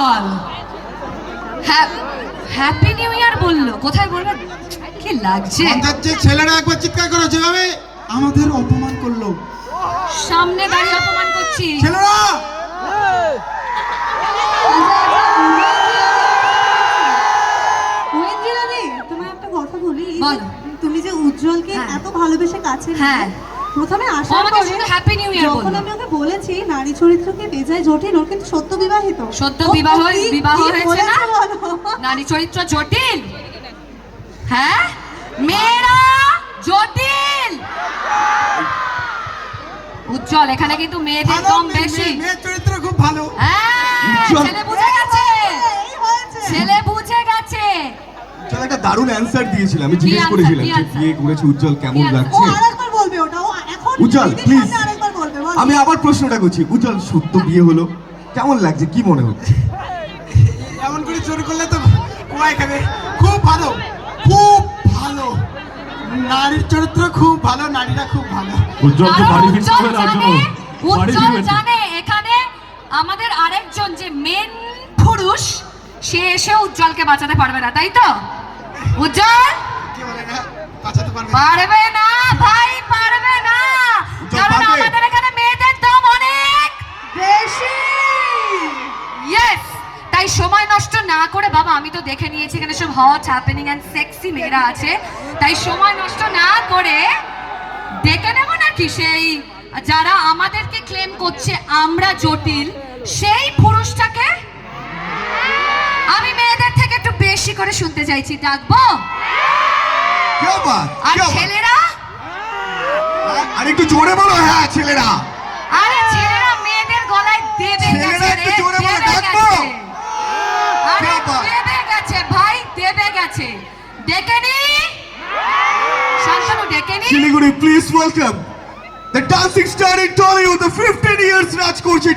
উজ্জ্বল happy new year বললো, কোথায় বলবে? কি লাগছে? যে ছেলেরা একবার চিৎকার করো, যেভাবে আমাদের অপমান করলো, সামনে দাঁড়িয়ে অপমান করছি ছেলেরা। তোমায় একটা কথা বলি, বলো। তুমি যে উজ্জ্বলকে হ্যাঁ। এত ভালোবেসে কাছে নিলে, হ্যাঁ। প্রথমে ও আসার আমাকে পরে শুধু হ্যাপি নিউ ইয়ার যখন বললো। আমি ওকে বলেছি নারী চরিত্রকে বেজায় জটিল, ওর কিন্তু সত্য বিবাহিত। সদ্য ও বিবাহ কি- বিবাহ কি হয়েছে বলেছে না? বলো? নারী চরিত্র জটিল, হ্যাঁ মেয়েরা জটিল। উজ্জ্বল এখানে কিন্তু মেয়েদের কম বেশি। মেয়ের চরিত্র খুব ভালো। হ্যাঁ, উজ্জ্বল। ছেলে বুঝে গেছে, এই হয়েছে। ছেলে বুঝে গেছে। উজ্জ্বল একটা দারুণ অ্যানসার দিয়েছিল, আমি কি জিজ্ঞেস answer, করেছিলাম কি যে answer? বিয়ে করেছে উজ্জ্বল কেমন কি answer? ও লাগছে। আরেকবার বলবে ওটা, ও এখন উজ্জ্বল, দিদির please। সামনে আরেকবার বলবে, বলো। আমি আবার প্রশ্নটা করছি, উজ্জ্বল সত্য বিয়ে হলো, কেমন লাগছে, কি মনে হচ্ছে? এমন করে জোর করলে তো কোয়াই খাবে। খুব ভালো, খুব ভালো। নারীর চরিত্র খুব ভালো, নারীরা খুব ভালো। উজ্জ্বলকে কারণ বাড়ি ফিরতে উজ্জ্বল হবে না জানে, জন্য বাড়ি উজ্জ্বল ফিরবে। জানে এখানে আমাদের আরেকজন যে মেন পুরুষ, সে এসে উজ্জ্বলকে বাঁচাতে পারবে না, তাই তো? উজ্জ্বল কি বলে না, বাঁচাতে পারবে না। পারবে না ভাই, পারবে না, উজ্জ্বল কারণ পারবে। আমাদের এখানে মেয়েদের দাম অনেক বেশি। ইয়েস। তাই সময় নষ্ট না করে, বাবা আমি তো দেখে নিয়েছি এখানে সব হট হ্যাপেনিং এন্ড সেক্সি মেয়েরা আছে, তাই সময় নষ্ট না করে দেখে নেব নাকি সেই যারা আমাদেরকে ক্লেম করছে আমরা জটিল, সেই পুরুষটাকে আমি মেয়েদের থেকে একটু বেশি করে শুনতে চাইছি, ডাকবো? क्या बात, আর क्या बात? ছেলেরা, আর একটু জোরে বলো, হ্যাঁ ছেলেরা। আরে ছেলেরা মেয়েদের গলায় দেবে ছেলেরা গেছে একটু রে, জোরে বলো, দেবে ডাকবো? গেছে। আরে क्या बात? দেবে গেছে ভাই, দেবে গেছে। ডেকে নি শান্তনু, ডেকে নি। Siliguri, please welcome the dancing star in Tollywood, the 15 years রাজ করছে